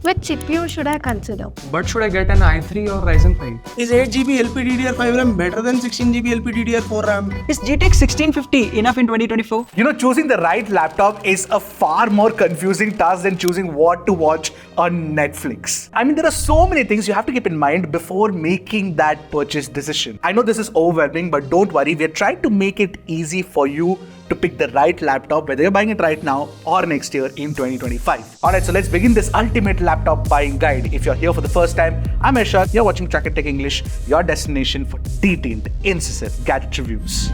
Which CPU should I consider? But should I get an i3 or Ryzen 5? Is 8GB LPDDR5 RAM better than 16GB LPDDR4 RAM? Is GTX 1650 enough in 2024? Choosing the right laptop is a far more confusing task than choosing what to watch on Netflix. I mean, there are so many things you have to keep in mind before making that purchase decision. I know this is overwhelming, but don't worry, we're trying to make it easy for you to pick the right laptop, whether you're buying it right now or next year in 2025. Alright, so let's begin this ultimate laptop buying guide. If you're here for the first time, I'm Irshad, you're watching Track and Tech English, your destination for detailed, incisive gadget reviews.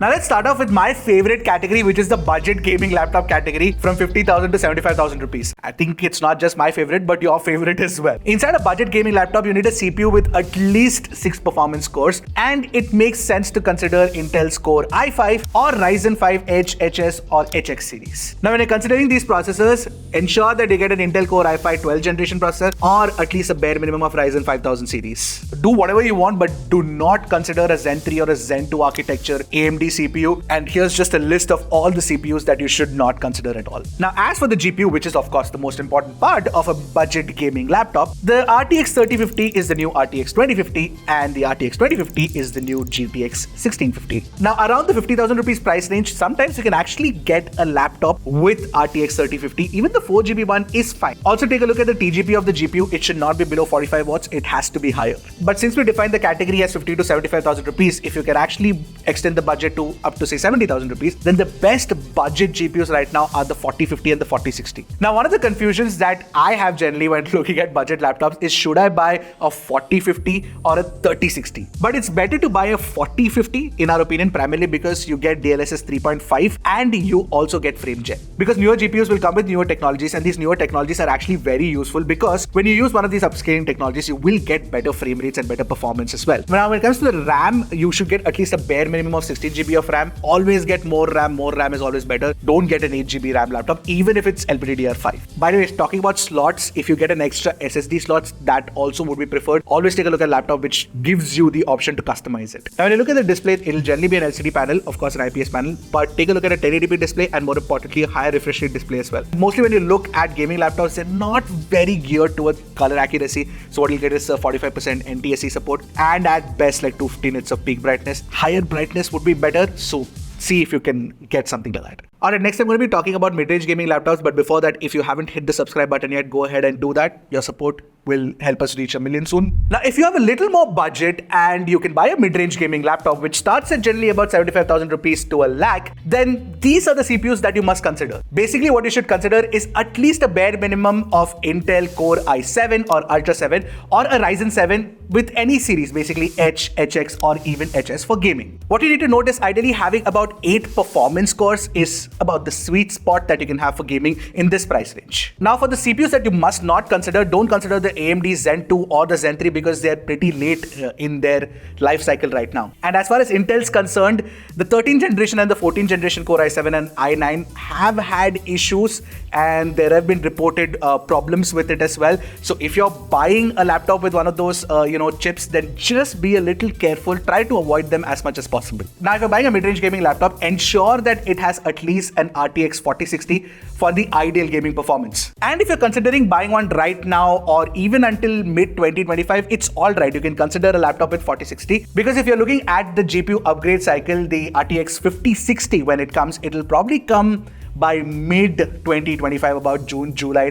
Now let's start off with my favorite category, which is the budget gaming laptop category from 50,000 to 75,000 rupees. I think it's not just my favorite, but your favorite as well. Inside a budget gaming laptop, you need a CPU with at least 6 performance cores, and it makes sense to consider Intel's Core i5 or Ryzen 5 Edge, HS or HX series. Now when you're considering these processors, ensure that you get an Intel Core i5 12th generation processor or at least a bare minimum of Ryzen 5000 series. Do whatever you want, but do not consider a Zen 3 or a Zen 2 architecture AMD CPU, and here's just a list of all the CPUs that you should not consider at all. Now, as for the GPU, which is of course the most important part of a budget gaming laptop, the RTX 3050 is the new RTX 2050 and the RTX 2050 is the new GTX 1650. Now, around the 50,000 rupees price range, sometimes you can actually get a laptop with RTX 3050. Even the 4GB one is fine. Also, take a look at the TGP of the GPU. It should not be below 45 watts. It has to be higher. But since we define the category as 50 to 75,000 rupees, if you can actually extend the budget to up to say 70,000 rupees, then the best budget GPUs right now are the 4050 and the 4060. Now, one of the confusions that I have generally when looking at budget laptops is, should I buy a 4050 or a 3060? But it's better to buy a 4050 in our opinion, primarily because you get DLSS 3.5 and you also get frame gen. Because newer GPUs will come with newer technologies, and these newer technologies are actually very useful because when you use one of these upscaling technologies, you will get better frame rates and better performance as well. Now, when it comes to the RAM, you should get at least a bare minimum of 16GB of RAM. Always get more RAM. More RAM is always better. Don't get an 8GB RAM laptop, even if it's LPDDR5. By the way, talking about slots, if you get an extra SSD slots, that also would be preferred. Always take a look at a laptop which gives you the option to customize it. Now, when you look at the display, it'll generally be an LCD panel, of course an IPS panel, but take a look at a 1080p display and more importantly, a higher refresh rate display as well. Mostly when you look at gaming laptops, they're not very geared towards color accuracy. So what you'll get is 45% NTSC support and at best like 250 nits of peak brightness. Higher brightness would be better. So see if you can get something like that. Alright, next I'm going to be talking about mid-range gaming laptops, but before that, if you haven't hit the subscribe button yet, go ahead and do that. Your support will help us reach 1 million soon. Now, if you have a little more budget and you can buy a mid-range gaming laptop, which starts at generally about 75,000 rupees to a lakh, then these are the CPUs that you must consider. Basically, what you should consider is at least a bare minimum of Intel Core i7 or Ultra 7 or a Ryzen 7 with any series, basically H, HX or even HS for gaming. What you need to note is ideally having about 8 performance cores is about the sweet spot that you can have for gaming in this price range. Now, for the CPUs that you must not consider, don't consider the AMD Zen 2 or the Zen 3 because they're pretty late in their life cycle right now. And as far as Intel's concerned, the 13th generation and the 14th generation Core i7 and i9 have had issues and there have been reported problems with it as well. So if you're buying a laptop with one of those chips, then just be a little careful. Try to avoid them as much as possible. Now, if you're buying a mid-range gaming laptop, ensure that it has at least an RTX 4060 for the ideal gaming performance. And if you're considering buying one right now or even until mid-2025, it's alright. You can consider a laptop with 4060 because if you're looking at the GPU upgrade cycle, the RTX 5060, when it comes, it'll probably come by mid-2025, about June, July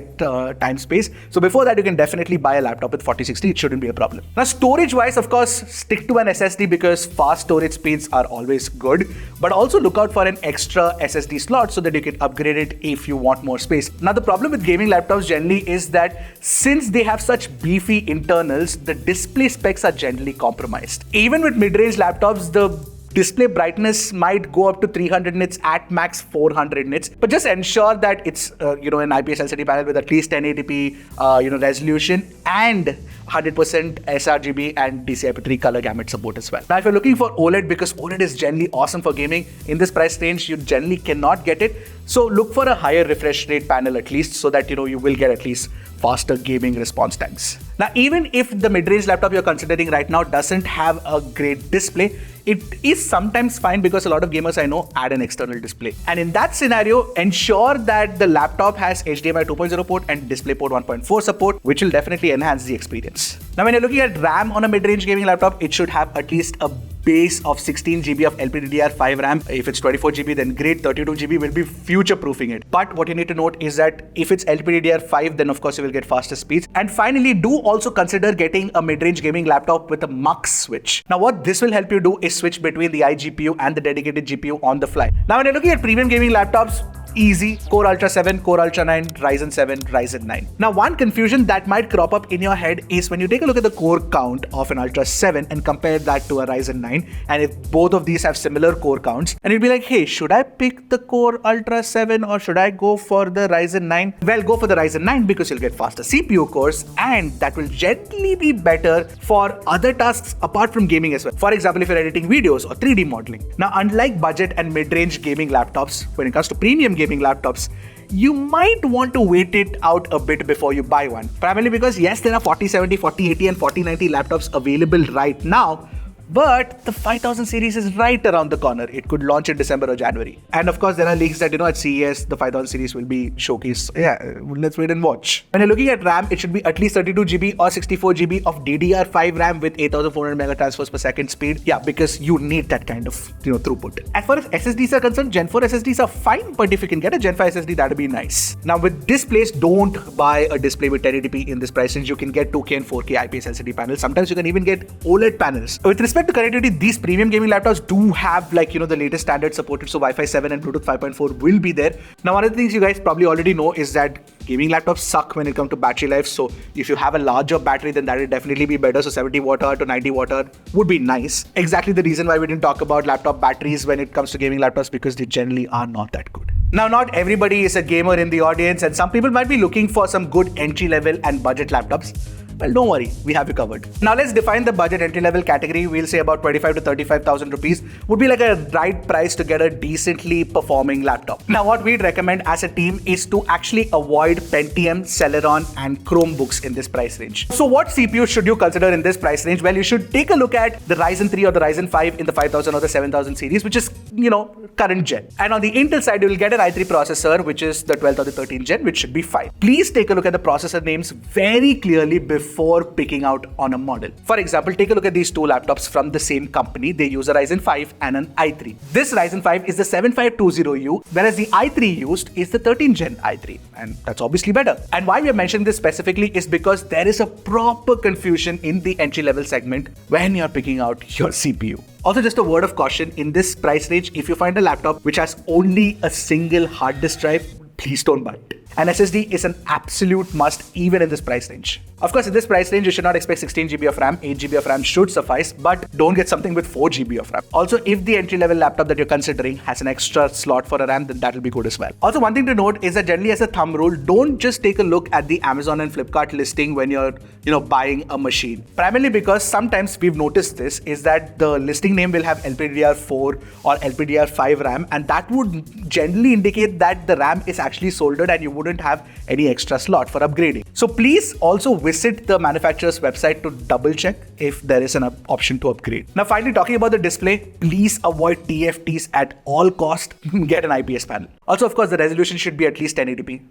time space. So before that, you can definitely buy a laptop with 4060. It shouldn't be a problem. Now, storage-wise, of course, stick to an SSD because fast storage speeds are always good. But also look out for an extra SSD slot so that you can upgrade it if you want more space. Now, the problem with gaming laptops generally is that since they have such beefy internals, the display specs are generally compromised. Even with mid-range laptops, the display brightness might go up to 300 nits, at max 400 nits, but just ensure that it's an IPS LCD panel with at least 1080p resolution and 100% sRGB and DCI-P3 color gamut support as well. Now, if you're looking for OLED, because OLED is generally awesome for gaming, in this price range you generally cannot get it. So look for a higher refresh rate panel at least, so that you will get at least faster gaming response times. Now, even if the mid-range laptop you're considering right now doesn't have a great display, it is sometimes fine because a lot of gamers I know add an external display. And in that scenario, ensure that the laptop has HDMI 2.0 port and DisplayPort 1.4 support, which will definitely enhance the experience. Now, when you're looking at RAM on a mid-range gaming laptop, it should have at least a base of 16 GB of LPDDR5 RAM. If it's 24 GB, then great, 32 GB will be future-proofing it. But what you need to note is that if it's LPDDR5, then of course you will get faster speeds. And finally, do also consider getting a mid-range gaming laptop with a MUX switch. Now, what this will help you do is switch between the iGPU and the dedicated GPU on the fly. Now, when you're looking at premium gaming laptops, easy, Core Ultra 7, Core Ultra 9, Ryzen 7, Ryzen 9. Now, one confusion that might crop up in your head is when you take a look at the core count of an Ultra 7 and compare that to a Ryzen 9, and if both of these have similar core counts, and you'll be like, hey, should I pick the Core Ultra 7 or should I go for the Ryzen 9? Well, go for the Ryzen 9 because you'll get faster CPU cores, and that will generally be better for other tasks apart from gaming as well. For example, if you're editing videos or 3D modeling. Now, unlike budget and mid-range gaming laptops, when it comes to premium gaming laptops, you might want to wait it out a bit before you buy one. Primarily because yes, there are 4070, 4080 and 4090 laptops available right now, but the 5000 series is right around the corner. It could launch in December or January. And of course, there are leaks that, at CES, the 5000 series will be showcased. Yeah, let's wait and watch. When you're looking at RAM, it should be at least 32 GB or 64 GB of DDR5 RAM with 8400 mega transfers per second speed. Yeah, because you need that kind of, throughput. As far as SSDs are concerned, Gen 4 SSDs are fine, but if you can get a Gen 5 SSD, that'd be nice. Now, with displays, don't buy a display with 1080p in this price range. You can get 2K and 4K IPS LCD panels. Sometimes you can even get OLED panels. With respect to connectivity, these premium gaming laptops do have the latest standards supported, so Wi-Fi 7 and Bluetooth 5.4 will be there. Now, one of the things you guys probably already know is that gaming laptops suck when it comes to battery life, so if you have a larger battery, then that will definitely be better. So 70 watt hour to 90 watt hour would be nice. Exactly the reason why we didn't talk about laptop batteries when it comes to gaming laptops, because they generally are not that good. Now, not everybody is a gamer in the audience, and some people might be looking for some good entry-level and budget laptops. Well, don't worry, we have you covered. Now, let's define the budget entry-level category. We'll say about 25 to 35,000 rupees would be like a right price to get a decently performing laptop. Now, what we'd recommend as a team is to actually avoid Pentium, Celeron, and Chromebooks in this price range. So, what CPU should you consider in this price range? Well, you should take a look at the Ryzen 3 or the Ryzen 5 in the 5000 or the 7000 series, which is, current gen. And on the Intel side, you will get an i3 processor, which is the 12th or the 13th gen, which should be fine. Please take a look at the processor names very clearly before picking out on a model. For example, take a look at these two laptops from the same company. They use a Ryzen 5 and an i3. This Ryzen 5 is the 7520U, whereas the i3 used is the 13th gen i3. And that's obviously better. And why we are mentioning this specifically is because there is a proper confusion in the entry-level segment when you're picking out your CPU. Also, just a word of caution, in this price range, if you find a laptop which has only a single hard disk drive, please don't buy it. An SSD is an absolute must even in this price range. Of course, in this price range, you should not expect 16 GB of RAM, 8 GB of RAM should suffice, but don't get something with 4 GB of RAM. Also, if the entry-level laptop that you're considering has an extra slot for a RAM, then that will be good as well. Also, one thing to note is that generally as a thumb rule, don't just take a look at the Amazon and Flipkart listing when you're, buying a machine. Primarily because sometimes we've noticed this is that the listing name will have LPDDR4 or LPDDR5 RAM, and that would generally indicate that the RAM is actually soldered and you wouldn't have any extra slot for upgrading. So please also visit the manufacturer's website to double check if there is an option to upgrade. Now, finally, talking about the display, please avoid TFTs at all cost. Get an IPS panel. Also, of course, the resolution should be at least 1080p.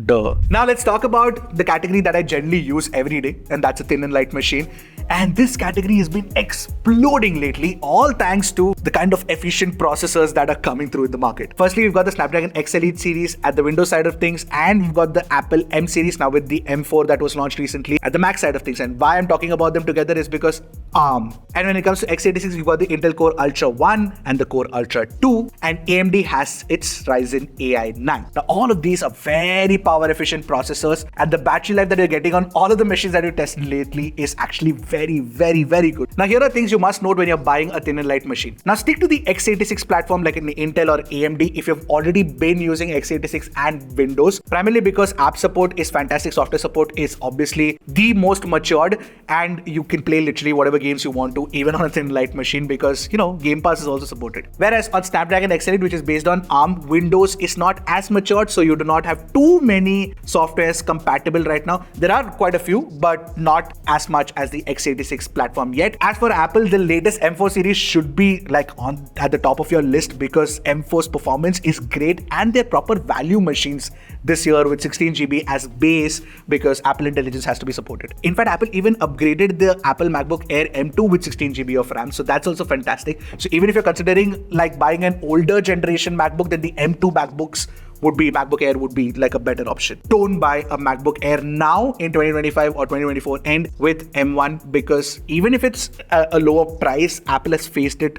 Duh. Now let's talk about the category that I generally use every day, and that's a thin and light machine. And this category has been exploding lately, all thanks to the kind of efficient processors that are coming through in the market. Firstly, we've got the Snapdragon X Elite series at the Windows side of things, and we've got the Apple M series now with the M4 that was launched recently at the Mac side of things. And why I'm talking about them together is because ARM. And when it comes to x86, we've got the Intel Core Ultra 1 and the Core Ultra 2, and AMD has its Ryzen AI 9. Now, all of these are very power efficient processors, and the battery life that you're getting on all of the machines that you've tested lately is actually very, very, very good. Now, here are things you must note when you're buying a thin and light machine. Now, stick to the x86 platform like in the Intel or AMD if you've already been using x86 and Windows, primarily because app support is fantastic, software support is obviously the most matured, and you can play literally whatever game games you want to, even on a thin light machine, because Game Pass is also supported. Whereas on Snapdragon X8, which is based on ARM, Windows is not as matured, so you do not have too many softwares compatible right now. There are quite a few, but not as much as the x86 platform yet. As for Apple, the latest M4 series should be like at the top of your list, because M4's performance is great and they're proper value machines this year with 16GB as base, because Apple Intelligence has to be supported. In fact, Apple even upgraded the Apple MacBook Air M2 with 16GB of RAM, so that's also fantastic. So even if you're considering like buying an older generation MacBook, then the M2 MacBook Air would be like a better option. Don't buy a MacBook Air now in 2025 or 2024 end with M1, because even if it's a lower price, Apple has phased it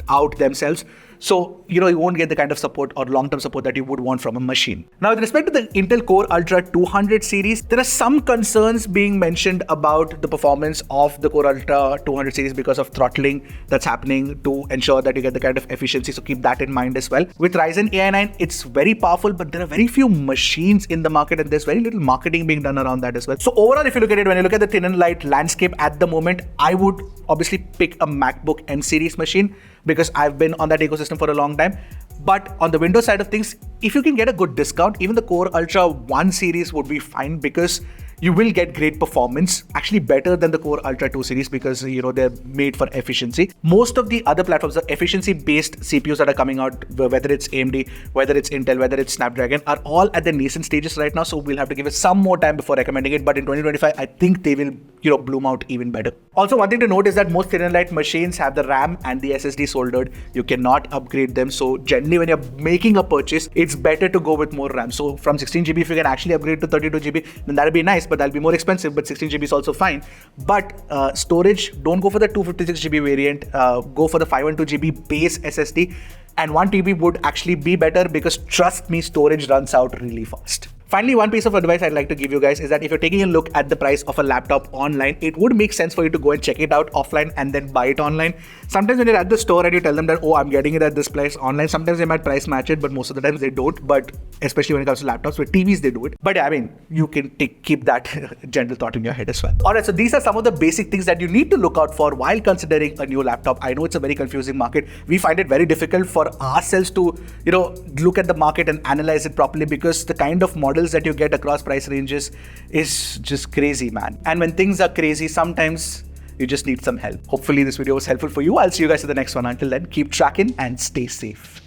out themselves. So, you won't get the kind of support or long-term support that you would want from a machine. Now, with respect to the Intel Core Ultra 200 series, there are some concerns being mentioned about the performance of the Core Ultra 200 series because of throttling that's happening to ensure that you get the kind of efficiency. So keep that in mind as well. With Ryzen AI 9, it's very powerful, but there are very few machines in the market and there's very little marketing being done around that as well. So overall, if you look at it, when you look at the thin and light landscape at the moment, I would obviously pick a MacBook M series machine, because I've been on that ecosystem for a long time. But on the Windows side of things, if you can get a good discount, even the Core Ultra 1 series would be fine, because you will get great performance, actually better than the Core Ultra 2 series, because they're made for efficiency. Most of the other platforms, the efficiency-based CPUs that are coming out, whether it's AMD, whether it's Intel, whether it's Snapdragon, are all at the nascent stages right now. So we'll have to give it some more time before recommending it. But in 2025, I think they will bloom out even better. Also, one thing to note is that most thin and light machines have the RAM and the SSD soldered. You cannot upgrade them. So generally, when you're making a purchase, it's better to go with more RAM. So from 16GB, if you can actually upgrade to 32GB, then that'll be nice, but that'll be more expensive. But 16GB is also fine. But storage, don't go for the 256GB variant. Go for the 512GB base SSD. And 1TB would actually be better, because trust me, storage runs out really fast. Finally, one piece of advice I'd like to give you guys is that if you're taking a look at the price of a laptop online, it would make sense for you to go and check it out offline and then buy it online. Sometimes when you're at the store and you tell them that, oh, I'm getting it at this price online, sometimes they might price match it, but most of the times they don't. But especially when it comes to laptops, with TVs, they do it. But yeah, I mean, you can keep that gentle thought in your head as well. Alright, so these are some of the basic things that you need to look out for while considering a new laptop. I know it's a very confusing market. We find it very difficult for ourselves to, look at the market and analyze it properly, because the kind of models that you get across price ranges is just crazy, man. And when things are crazy, sometimes you just need some help. Hopefully this video was helpful for you. I'll see you guys in the next one. Until then, keep tracking and stay safe.